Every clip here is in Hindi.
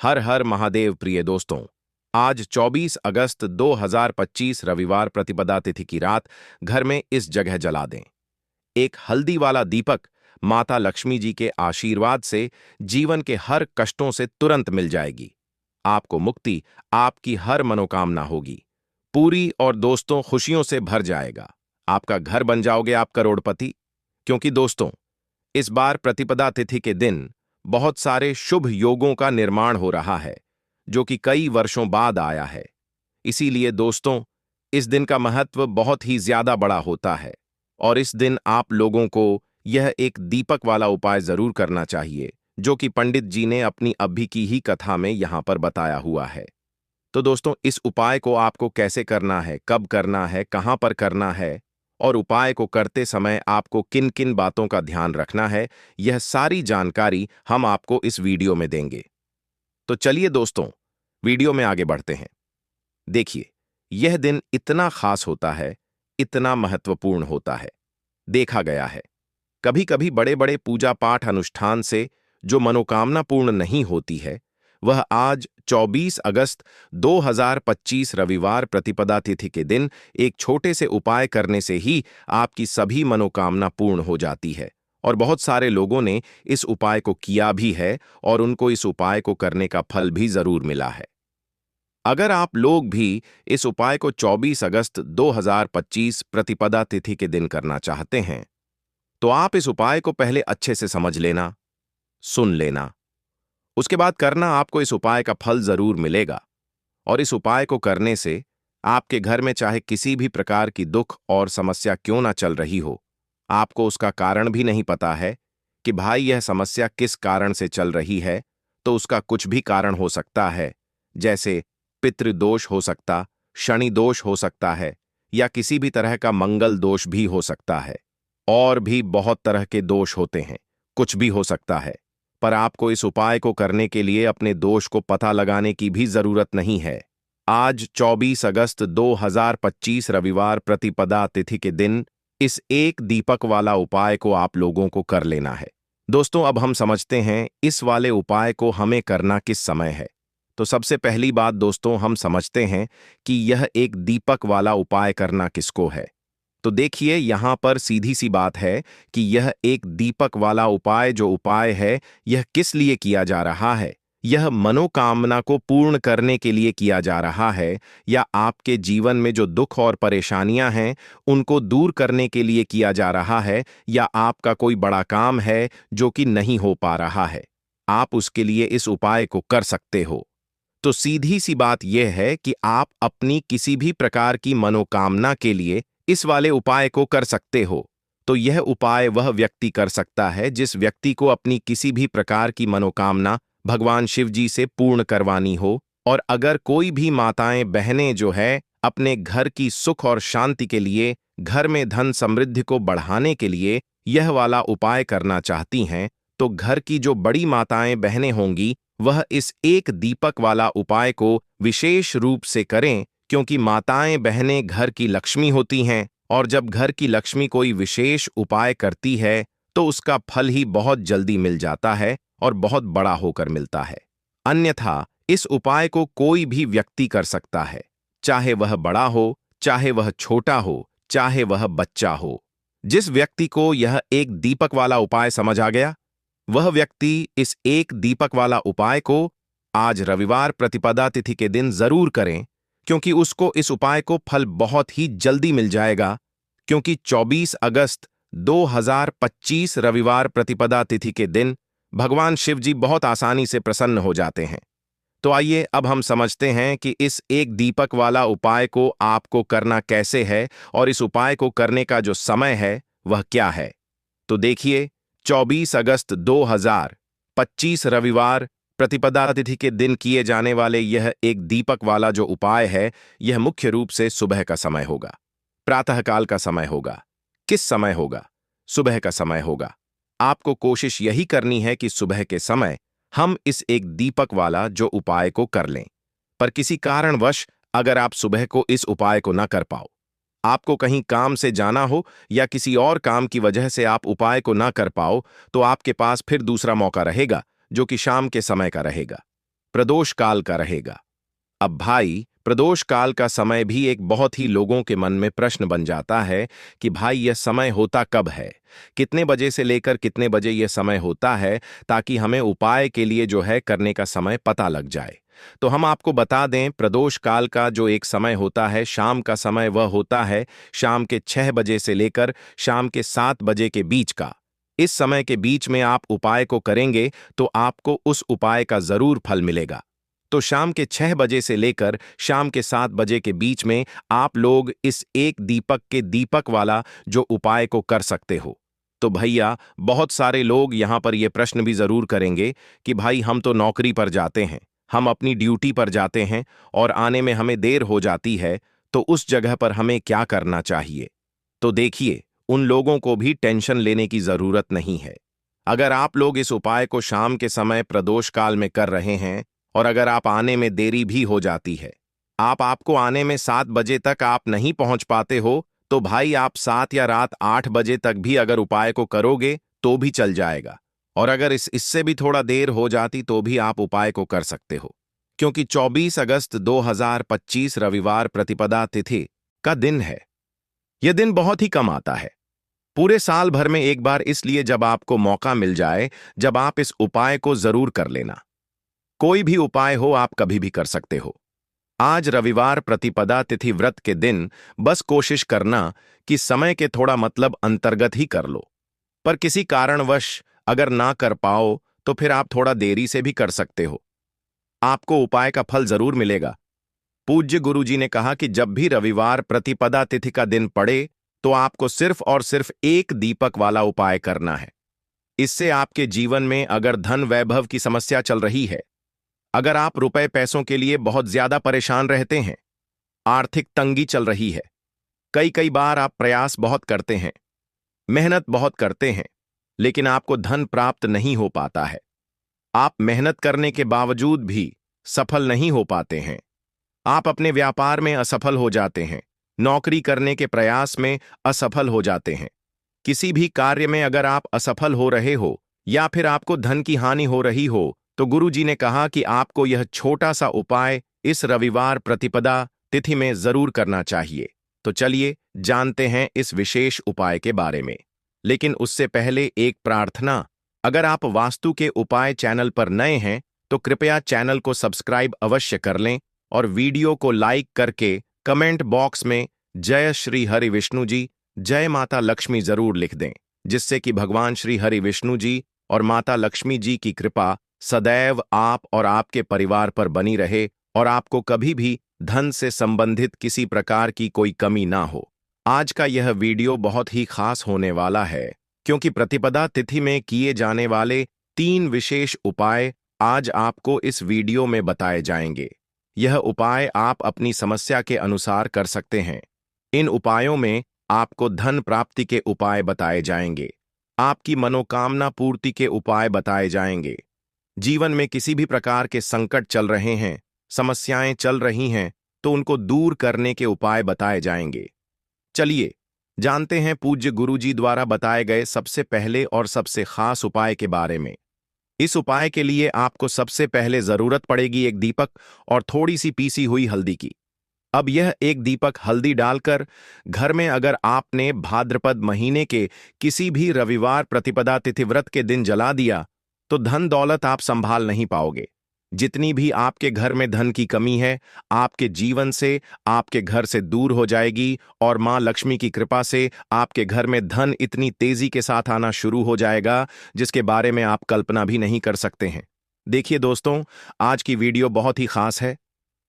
हर हर महादेव प्रिय दोस्तों। आज 24 अगस्त 2025 रविवार प्रतिपदा तिथि की रात घर में इस जगह जला दें। एक हल्दी वाला दीपक माता लक्ष्मी जी के आशीर्वाद से जीवन के हर कष्टों से तुरंत मिल जाएगी। आपको मुक्ति, आपकी हर मनोकामना होगी पूरी और दोस्तों खुशियों से भर जाएगा। आपका घर बन जाओगे आप करोड़पति। क्योंकि दोस्तों, इस बार प्रतिपदा तिथि के दिन बहुत सारे शुभ योगों का निर्माण हो रहा है जो कि कई वर्षों बाद आया है। इसीलिए दोस्तों, इस दिन का महत्व बहुत ही ज्यादा बड़ा होता है और इस दिन आप लोगों को यह एक दीपक वाला उपाय जरूर करना चाहिए जो कि पंडित जी ने अपनी अभी की ही कथा में यहां पर बताया हुआ है। तो दोस्तों, इस उपाय को आपको कैसे करना है, कब करना है, कहां पर करना है और उपाय को करते समय आपको किन किन बातों का ध्यान रखना है, यह सारी जानकारी हम आपको इस वीडियो में देंगे। तो चलिए दोस्तों, वीडियो में आगे बढ़ते हैं। देखिए, यह दिन इतना खास होता है, इतना महत्वपूर्ण होता है। देखा गया है कभी कभी बड़े बड़े पूजा पाठ अनुष्ठान से जो मनोकामना पूर्ण नहीं होती है, वह आज 24 अगस्त 2025 रविवार प्रतिपदा तिथि के दिन एक छोटे से उपाय करने से ही आपकी सभी मनोकामना पूर्ण हो जाती है। और बहुत सारे लोगों ने इस उपाय को किया भी है और उनको इस उपाय को करने का फल भी जरूर मिला है। अगर आप लोग भी इस उपाय को 24 अगस्त 2025 प्रतिपदा तिथि के दिन करना चाहते हैं, तो आप इस उपाय को पहले अच्छे से समझ लेना, सुन लेना। उसके बाद करना, आपको इस उपाय का फल जरूर मिलेगा। और इस उपाय को करने से आपके घर में चाहे किसी भी प्रकार की दुख और समस्या क्यों ना चल रही हो, आपको उसका कारण भी नहीं पता है कि भाई यह समस्या किस कारण से चल रही है, तो उसका कुछ भी कारण हो सकता है। जैसे पितृदोष हो सकता, शनि दोष हो सकता है, या किसी भी तरह का मंगल दोष भी हो सकता है। और भी बहुत तरह के दोष होते हैं, कुछ भी हो सकता है। पर आपको इस उपाय को करने के लिए अपने दोष को पता लगाने की भी जरूरत नहीं है। आज 24 अगस्त 2025 रविवार प्रतिपदा तिथि के दिन इस एक दीपक वाला उपाय को आप लोगों को कर लेना है। दोस्तों, अब हम समझते हैं इस वाले उपाय को हमें करना किस समय है। तो सबसे पहली बात दोस्तों, हम समझते हैं कि यह एक दीपक वाला उपाय करना किसको है। तो देखिए, यहां पर सीधी सी बात है कि यह एक दीपक वाला उपाय जो उपाय है, यह किस लिए किया जा रहा है। यह मनोकामना को पूर्ण करने के लिए किया जा रहा है, या आपके जीवन में जो दुख और परेशानियां हैं उनको दूर करने के लिए किया जा रहा है, या आपका कोई बड़ा काम है जो कि नहीं हो पा रहा है, आप उसके लिए इस उपाय को कर सकते हो। तो सीधी सी बात यह है कि आप अपनी किसी भी प्रकार की मनोकामना के लिए इस वाले उपाय को कर सकते हो। तो यह उपाय वह व्यक्ति कर सकता है जिस व्यक्ति को अपनी किसी भी प्रकार की मनोकामना भगवान शिव जी से पूर्ण करवानी हो। और अगर कोई भी माताएं बहनें जो है अपने घर की सुख और शांति के लिए, घर में धन समृद्धि को बढ़ाने के लिए यह वाला उपाय करना चाहती हैं, तो घर की जो बड़ी माताएं बहनें होंगी वह इस एक दीपक वाला उपाय को विशेष रूप से करें, क्योंकि माताएं बहनें घर की लक्ष्मी होती हैं और जब घर की लक्ष्मी कोई विशेष उपाय करती है तो उसका फल ही बहुत जल्दी मिल जाता है और बहुत बड़ा होकर मिलता है। अन्यथा इस उपाय को कोई भी व्यक्ति कर सकता है, चाहे वह बड़ा हो, चाहे वह छोटा हो, चाहे वह बच्चा हो। जिस व्यक्ति को यह एक दीपक वाला उपाय समझ आ गया, वह व्यक्ति इस एक दीपक वाला उपाय को आज रविवार प्रतिपदा तिथि के दिन जरूर करें, क्योंकि उसको इस उपाय को फल बहुत ही जल्दी मिल जाएगा। क्योंकि 24 अगस्त 2025 रविवार प्रतिपदा तिथि के दिन भगवान शिव जी बहुत आसानी से प्रसन्न हो जाते हैं। तो आइए अब हम समझते हैं कि इस एक दीपक वाला उपाय को आपको करना कैसे है और इस उपाय को करने का जो समय है वह क्या है। तो देखिए, 24 अगस्त 2025 रविवार प्रतिपदा तिथि के दिन किए जाने वाले यह एक दीपक वाला जो उपाय है, यह मुख्य रूप से सुबह का समय होगा, प्रातःकाल का समय होगा। किस समय होगा? सुबह का समय होगा। आपको कोशिश यही करनी है कि सुबह के समय हम इस एक दीपक वाला जो उपाय को कर लें। पर किसी कारणवश अगर आप सुबह को इस उपाय को ना कर पाओ, आपको कहीं काम से जाना हो या किसी और काम की वजह से आप उपाय को ना कर पाओ, तो आपके पास फिर दूसरा मौका रहेगा जो कि शाम के समय का रहेगा। प्रदोष काल का रहेगा। अब भाई, प्रदोष काल का समय भी एक बहुत ही लोगों के मन में प्रश्न बन जाता है कि भाई यह समय होता कब है, कितने बजे से लेकर कितने बजे यह समय होता है, ताकि हमें उपाय के लिए जो है करने का समय पता लग जाए। तो हम आपको बता दें, प्रदोष काल का जो एक समय होता है, शाम का समय, वह होता है शाम के 6 बजे से लेकर शाम के 7 बजे के बीच का। इस समय के बीच में आप उपाय को करेंगे तो आपको उस उपाय का जरूर फल मिलेगा। तो शाम के 6 बजे से लेकर शाम के 7 बजे के बीच में आप लोग इस एक दीपक के दीपक वाला जो उपाय को कर सकते हो। तो भैया, बहुत सारे लोग यहां पर यह प्रश्न भी जरूर करेंगे कि भाई हम तो नौकरी पर जाते हैं, हम अपनी ड्यूटी पर जाते हैं और आने में हमें देर हो जाती है, तो उस जगह पर हमें क्या करना चाहिए। तो देखिए, उन लोगों को भी टेंशन लेने की जरूरत नहीं है। अगर आप लोग इस उपाय को शाम के समय प्रदोष काल में कर रहे हैं और अगर आप आने में देरी भी हो जाती है, आपको आने में 7 बजे तक आप नहीं पहुंच पाते हो, तो भाई आप 7 या रात 8 बजे तक भी अगर उपाय को करोगे तो भी चल जाएगा। और अगर इससे भी थोड़ा देर हो जाती तो भी आप उपाय को कर सकते हो, क्योंकि 24 अगस्त 2025 रविवार प्रतिपदा तिथि का दिन है। यह दिन बहुत ही कम आता है, पूरे साल भर में एक बार, इसलिए जब आपको मौका मिल जाए, जब आप इस उपाय को जरूर कर लेना। कोई भी उपाय हो, आप कभी भी कर सकते हो। आज रविवार प्रतिपदा तिथि व्रत के दिन बस कोशिश करना कि समय के थोड़ा मतलब अंतर्गत ही कर लो, पर किसी कारणवश अगर ना कर पाओ तो फिर आप थोड़ा देरी से भी कर सकते हो, आपको उपाय का फल जरूर मिलेगा। पूज्य गुरुजी ने कहा कि जब भी रविवार प्रतिपदा तिथि का दिन पड़े तो आपको सिर्फ और सिर्फ एक दीपक वाला उपाय करना है। इससे आपके जीवन में अगर धन वैभव की समस्या चल रही है, अगर आप रुपए पैसों के लिए बहुत ज्यादा परेशान रहते हैं, आर्थिक तंगी चल रही है, कई कई बार आप प्रयास बहुत करते हैं, मेहनत बहुत करते हैं, लेकिन आपको धन प्राप्त नहीं हो पाता है, आप मेहनत करने के बावजूद भी सफल नहीं हो पाते हैं, आप अपने व्यापार में असफल हो जाते हैं, नौकरी करने के प्रयास में असफल हो जाते हैं, किसी भी कार्य में अगर आप असफल हो रहे हो या फिर आपको धन की हानि हो रही हो, तो गुरुजी ने कहा कि आपको यह छोटा सा उपाय इस रविवार प्रतिपदा तिथि में जरूर करना चाहिए। तो चलिए जानते हैं इस विशेष उपाय के बारे में। लेकिन उससे पहले एक प्रार्थना, अगर आप वास्तु के उपाय चैनल पर नए हैं तो कृपया चैनल को सब्सक्राइब अवश्य कर लें और वीडियो को लाइक करके कमेंट बॉक्स में जय श्री हरि विष्णु जी, जय माता लक्ष्मी जरूर लिख दें, जिससे कि भगवान श्री हरि विष्णु जी और माता लक्ष्मी जी की कृपा सदैव आप और आपके परिवार पर बनी रहे और आपको कभी भी धन से संबंधित किसी प्रकार की कोई कमी ना हो। आज का यह वीडियो बहुत ही खास होने वाला है, क्योंकि प्रतिपदा तिथि में किए जाने वाले 3 विशेष उपाय आज आपको इस वीडियो में बताए जाएंगे। यह उपाय आप अपनी समस्या के अनुसार कर सकते हैं। इन उपायों में आपको धन प्राप्ति के उपाय बताए जाएंगे, आपकी मनोकामना पूर्ति के उपाय बताए जाएंगे, जीवन में किसी भी प्रकार के संकट चल रहे हैं, समस्याएं चल रही हैं, तो उनको दूर करने के उपाय बताए जाएंगे। चलिए जानते हैं पूज्य गुरुजी द्वारा बताए गए सबसे पहले और सबसे खास उपाय के बारे में। इस उपाय के लिए आपको सबसे पहले जरूरत पड़ेगी एक दीपक और थोड़ी सी पीसी हुई हल्दी की। अब यह एक दीपक हल्दी डालकर घर में अगर आपने भाद्रपद महीने के किसी भी रविवार प्रतिपदा तिथि व्रत के दिन जला दिया तो धन दौलत आप संभाल नहीं पाओगे। जितनी भी आपके घर में धन की कमी है, आपके जीवन से, आपके घर से दूर हो जाएगी और मां लक्ष्मी की कृपा से आपके घर में धन इतनी तेजी के साथ आना शुरू हो जाएगा जिसके बारे में आप कल्पना भी नहीं कर सकते हैं। देखिए दोस्तों, आज की वीडियो बहुत ही खास है।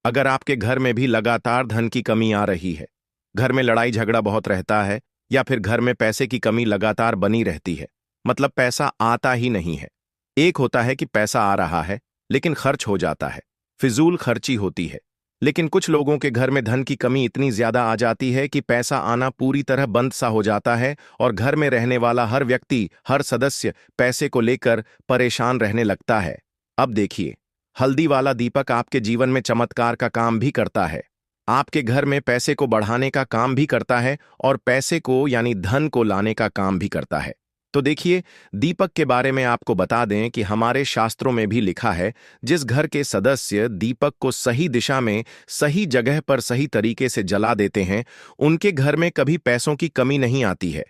अगर आपके घर में भी लगातार धन की कमी आ रही है, घर में लड़ाई झगड़ा बहुत रहता है, या फिर घर में पैसे की कमी लगातार बनी रहती है, मतलब पैसा आता ही नहीं है। एक होता है कि पैसा आ रहा है लेकिन खर्च हो जाता है, फिजूल खर्ची होती है। लेकिन कुछ लोगों के घर में धन की कमी इतनी ज्यादा आ जाती है कि पैसा आना पूरी तरह बंद सा हो जाता है और घर में रहने वाला हर व्यक्ति, हर सदस्य पैसे को लेकर परेशान रहने लगता है। अब देखिए, हल्दी वाला दीपक आपके जीवन में चमत्कार का काम भी करता है, आपके घर में पैसे को बढ़ाने का काम भी करता है और पैसे को यानी धन को लाने का काम भी करता है। तो देखिए, दीपक के बारे में आपको बता दें कि हमारे शास्त्रों में भी लिखा है, जिस घर के सदस्य दीपक को सही दिशा में, सही जगह पर सही तरीके से जला देते हैं, उनके घर में कभी पैसों की कमी नहीं आती है,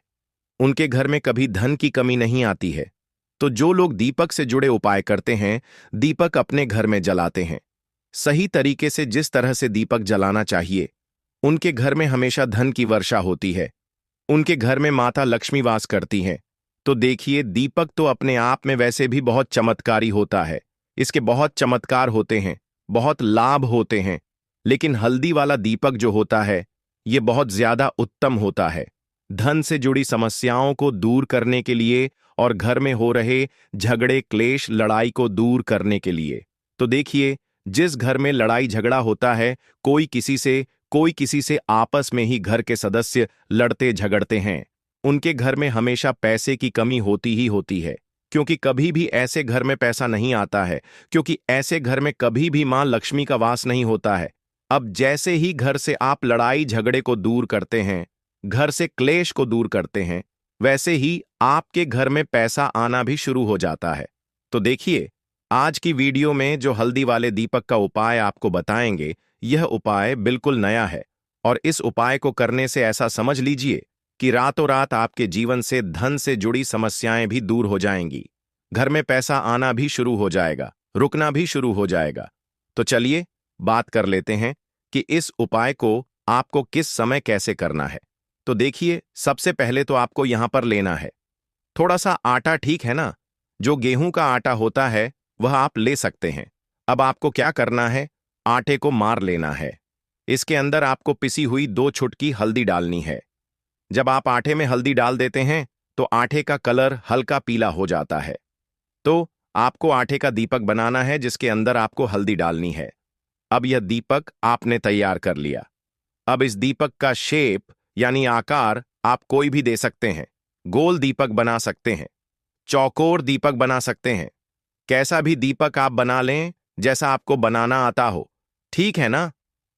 उनके घर में कभी धन की कमी नहीं आती है। तो जो लोग दीपक से जुड़े उपाय करते हैं, दीपक अपने घर में जलाते हैं, सही तरीके से जिस तरह से दीपक जलाना चाहिए, उनके घर में हमेशा धन की वर्षा होती है, उनके घर में माता लक्ष्मी वास करती हैं। तो देखिए, दीपक तो अपने आप में वैसे भी बहुत चमत्कारी होता है, इसके बहुत चमत्कार होते हैं, बहुत लाभ होते हैं, लेकिन हल्दी वाला दीपक जो होता है, ये बहुत ज्यादा उत्तम होता है धन से जुड़ी समस्याओं को दूर करने के लिए और घर में हो रहे झगड़े क्लेश लड़ाई को दूर करने के लिए। तो देखिए, जिस घर में लड़ाई झगड़ा होता है, कोई किसी से आपस में ही घर के सदस्य लड़ते झगड़ते हैं, उनके घर में हमेशा पैसे की कमी होती ही होती है, क्योंकि कभी भी ऐसे घर में पैसा नहीं आता है, क्योंकि ऐसे घर में कभी भी मां लक्ष्मी का वास नहीं होता है। अब जैसे ही घर से आप लड़ाई झगड़े को दूर करते हैं, घर से क्लेश को दूर करते हैं, वैसे ही आपके घर में पैसा आना भी शुरू हो जाता है। तो देखिए, आज की वीडियो में जो हल्दी वाले दीपक का उपाय आपको बताएंगे, यह उपाय बिल्कुल नया है, और इस उपाय को करने से ऐसा समझ लीजिए कि रातों रात आपके जीवन से धन से जुड़ी समस्याएं भी दूर हो जाएंगी, घर में पैसा आना भी शुरू हो जाएगा, रुकना भी शुरू हो जाएगा। तो चलिए बात कर लेते हैं कि इस उपाय को आपको किस समय कैसे करना है। तो देखिए, सबसे पहले तो आपको यहां पर लेना है थोड़ा सा आटा, ठीक है ना। जो गेहूं का आटा होता है वह आप ले सकते हैं। अब आपको क्या करना है, आटे को मार लेना है, इसके अंदर आपको पिसी हुई 2 चुटकी हल्दी डालनी है। जब आप आटे में हल्दी डाल देते हैं तो आटे का कलर हल्का पीला हो जाता है। तो आपको आटे का दीपक बनाना है जिसके अंदर आपको हल्दी डालनी है। अब यह दीपक आपने तैयार कर लिया। अब इस दीपक का शेप यानी आकार आप कोई भी दे सकते हैं। गोल दीपक बना सकते हैं, चौकोर दीपक बना सकते हैं, कैसा भी दीपक आप बना लें जैसा आपको बनाना आता हो, ठीक है ना।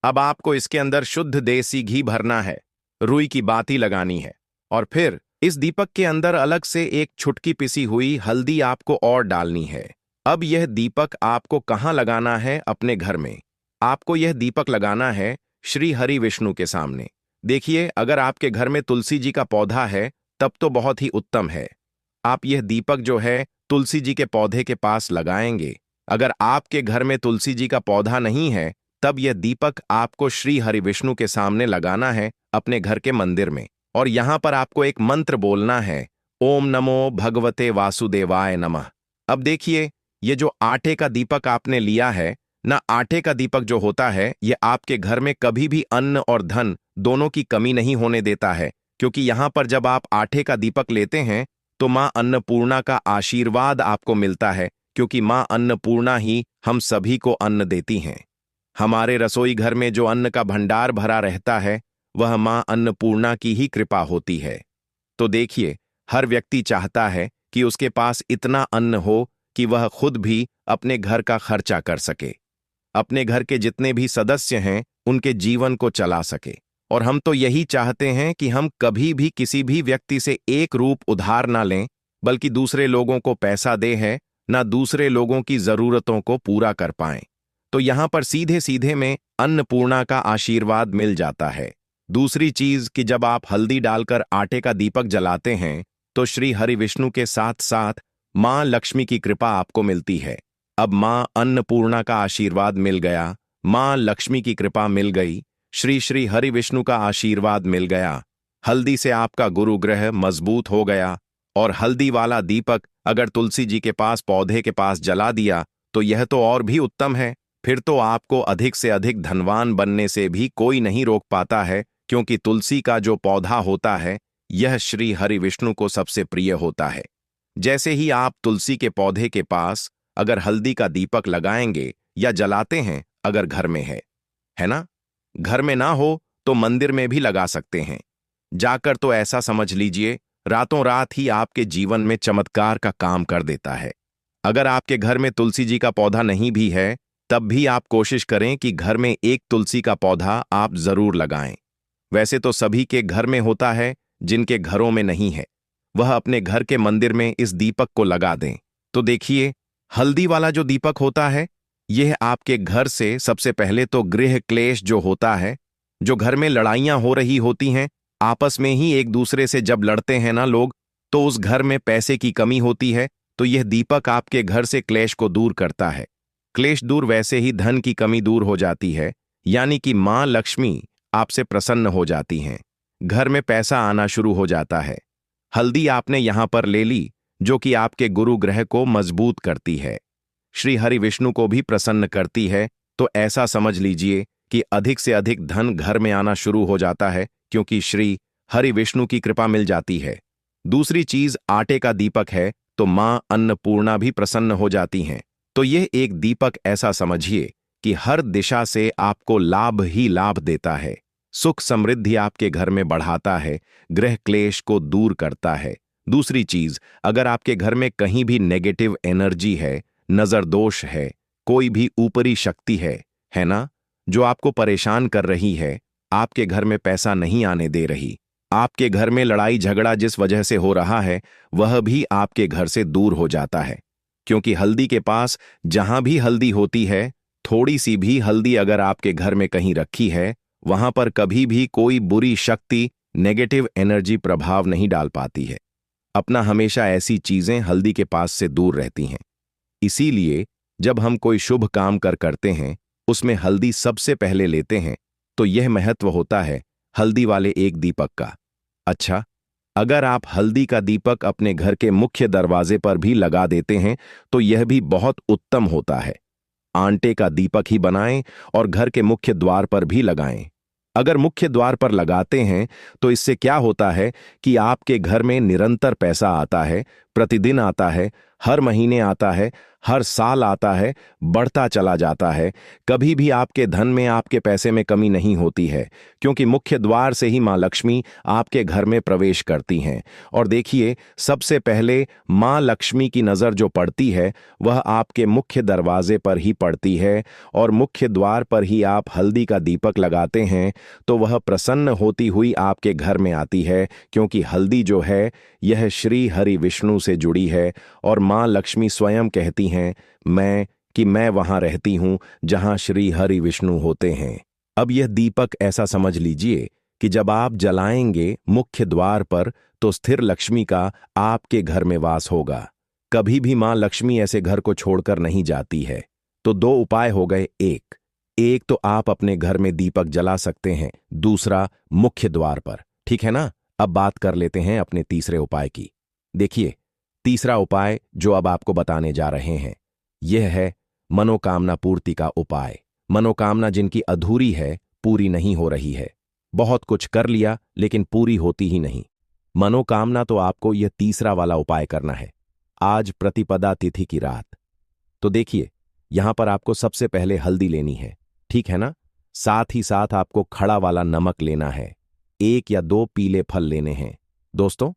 अब आपको इसके अंदर शुद्ध देसी घी भरना है, रुई की बाती लगानी है, और फिर इस दीपक के अंदर अलग से 1 चुटकी पिसी हुई हल्दी आपको और डालनी है। अब यह दीपक आपको कहाँ लगाना है, अपने घर में। आपको यह दीपक लगाना है श्री हरि विष्णु के सामने। देखिए, अगर आपके घर में तुलसी जी का पौधा है तब तो बहुत ही उत्तम है, आप यह दीपक जो है तुलसी जी के पौधे के पास लगाएंगे। अगर आपके घर में तुलसी जी का पौधा नहीं है, तब यह दीपक आपको श्री हरि विष्णु के सामने लगाना है, अपने घर के मंदिर में, और यहां पर आपको एक मंत्र बोलना है, ओम नमो भगवते वासुदेवाय नमः। अब देखिए, ये जो आटे का दीपक आपने लिया है ना, आटे का दीपक जो होता है, ये आपके घर में कभी भी अन्न और धन दोनों की कमी नहीं होने देता है, क्योंकि यहां पर जब आप आटे का दीपक लेते हैं तो मां अन्नपूर्णा का आशीर्वाद आपको मिलता है, क्योंकि मां अन्नपूर्णा ही हम सभी को अन्न देती हैं। हमारे रसोई घर में जो अन्न का भंडार भरा रहता है, वह मां अन्नपूर्णा की ही कृपा होती है। तो देखिए, हर व्यक्ति चाहता है कि उसके पास इतना अन्न हो कि वह खुद भी अपने घर का खर्चा कर सके, अपने घर के जितने भी सदस्य हैं उनके जीवन को चला सके। और हम तो यही चाहते हैं कि हम कभी भी किसी भी व्यक्ति से एक रूप उधार ना लें, बल्कि दूसरे लोगों को पैसा दे है ना दूसरे लोगों की जरूरतों को पूरा कर पाएं। तो यहां पर सीधे सीधे में अन्नपूर्णा का आशीर्वाद मिल जाता है। दूसरी चीज कि जब आप हल्दी डालकर आटे का दीपक जलाते हैं तो श्री हरि विष्णु के साथ साथ मां लक्ष्मी की कृपा आपको मिलती है। अब मां अन्नपूर्णा का आशीर्वाद मिल गया, मां लक्ष्मी की कृपा मिल गई, श्री श्री हरि विष्णु का आशीर्वाद मिल गया, हल्दी से आपका गुरु ग्रह मजबूत हो गया। और हल्दी वाला दीपक अगर तुलसी जी के पास पौधे के पास जला दिया तो यह तो और भी उत्तम है। फिर तो आपको अधिक से अधिक धनवान बनने से भी कोई नहीं रोक पाता है, क्योंकि तुलसी का जो पौधा होता है यह श्री हरि विष्णु को सबसे प्रिय होता है। जैसे ही आप तुलसी के पौधे के पास अगर हल्दी का दीपक लगाएंगे या जलाते हैं, अगर घर में है ना, घर में ना हो तो मंदिर में भी लगा सकते हैं जाकर, तो ऐसा समझ लीजिए रातों रात ही आपके जीवन में चमत्कार का काम कर देता है। अगर आपके घर में तुलसी जी का पौधा नहीं भी है, तब भी आप कोशिश करें कि घर में 1 तुलसी का पौधा आप जरूर लगाएं। वैसे तो सभी के घर में होता है, जिनके घरों में नहीं है वह अपने घर के मंदिर में इस दीपक को लगा दें। तो देखिए, हल्दी वाला जो दीपक होता है, यह आपके घर से सबसे पहले तो गृह क्लेश जो होता है, जो घर में लड़ाइयां हो रही होती हैं, आपस में ही एक दूसरे से जब लड़ते हैं ना लोग, तो उस घर में पैसे की कमी होती है, तो यह दीपक आपके घर से क्लेश को दूर करता है। क्लेश दूर, वैसे ही धन की कमी दूर हो जाती है, यानी कि मां लक्ष्मी आपसे प्रसन्न हो जाती हैं। घर में पैसा आना शुरू हो जाता है। हल्दी आपने यहां पर ले ली, जो कि आपके गुरु ग्रह को मजबूत करती है, श्री हरि विष्णु को भी प्रसन्न करती है। तो ऐसा समझ लीजिए कि अधिक से अधिक धन घर में आना शुरू हो जाता है, क्योंकि श्री हरि विष्णु की कृपा मिल जाती है। दूसरी चीज आटे का दीपक है, तो मां अन्नपूर्णा भी प्रसन्न हो जाती हैं। तो यह एक दीपक ऐसा समझिए कि हर दिशा से आपको लाभ ही लाभ देता है, सुख समृद्धि आपके घर में बढ़ाता है, गृह क्लेश को दूर करता है। दूसरी चीज, अगर आपके घर में कहीं भी नेगेटिव एनर्जी है, नजर दोष है, कोई भी ऊपरी शक्ति है ना, जो आपको परेशान कर रही है, आपके घर में पैसा नहीं आने दे रही, आपके घर में लड़ाई झगड़ा जिस वजह से हो रहा है, वह भी आपके घर से दूर हो जाता है। क्योंकि हल्दी के पास जहां भी हल्दी होती है, थोड़ी सी भी हल्दी अगर आपके घर में कहीं रखी है, वहां पर कभी भी कोई बुरी शक्ति, नेगेटिव एनर्जी प्रभाव नहीं डाल पाती है। अपना हमेशा ऐसी चीजें हल्दी के पास से दूर रहती हैं। इसीलिए जब हम कोई शुभ काम करते हैं, उसमें हल्दी सबसे पहले लेते हैं, तो यह महत्व होता है हल्दी वाले एक दीपक का। अच्छा, अगर आप हल्दी का दीपक अपने घर के मुख्य दरवाजे पर भी लगा देते हैं, तो यह भी बहुत उत्तम होता है। आटे का दीपक ही बनाएं और घर के मुख्य द्वार पर भी लगाएं। अगर मुख्य द्वार पर लगाते हैं, तो इससे क्या होता है कि आपके घर में निरंतर पैसा आता है, प्रतिदिन आता है, हर महीने आता है, हर साल आता है, बढ़ता चला जाता है। कभी भी आपके धन में, आपके पैसे में कमी नहीं होती है, क्योंकि मुख्य द्वार से ही मां लक्ष्मी आपके घर में प्रवेश करती हैं। और देखिए, सबसे पहले मां लक्ष्मी की नजर जो पड़ती है, वह आपके मुख्य दरवाजे पर ही पड़ती है, और मुख्य द्वार पर ही आप हल्दी का दीपक लगाते हैं, तो वह प्रसन्न होती हुई आपके घर में आती है, क्योंकि हल्दी जो है, यह श्री हरि विष्णु से जुड़ी है। और मां लक्ष्मी स्वयं कहती हैं मैं वहां रहती हूं जहां श्री हरि विष्णु होते हैं। अब यह दीपक ऐसा समझ लीजिए कि जब आप जलाएंगे मुख्य द्वार पर, तो स्थिर लक्ष्मी का आपके घर में वास होगा। कभी भी मां लक्ष्मी ऐसे घर को छोड़कर नहीं जाती है। तो दो उपाय हो गए। एक तो आप अपने घर में दीपक जला सकते हैं, दूसरा मुख्य द्वार पर। ठीक है ना? अब बात कर लेते हैं अपने तीसरे उपाय की। देखिए, तीसरा उपाय जो अब आपको बताने जा रहे हैं, यह है मनोकामना पूर्ति का उपाय। मनोकामना जिनकी अधूरी है, पूरी नहीं हो रही है, बहुत कुछ कर लिया लेकिन पूरी होती ही नहीं, मनोकामना, तो आपको यह तीसरा वाला उपाय करना है। आज प्रतिपदा तिथि की रात। तो देखिए, यहां पर आपको सबसे पहले हल्दी लेनी है, ठीक है ना? साथ ही साथ आपको खड़ा वाला नमक लेना है, 1 या 2 पीले फल लेने हैं। दोस्तों,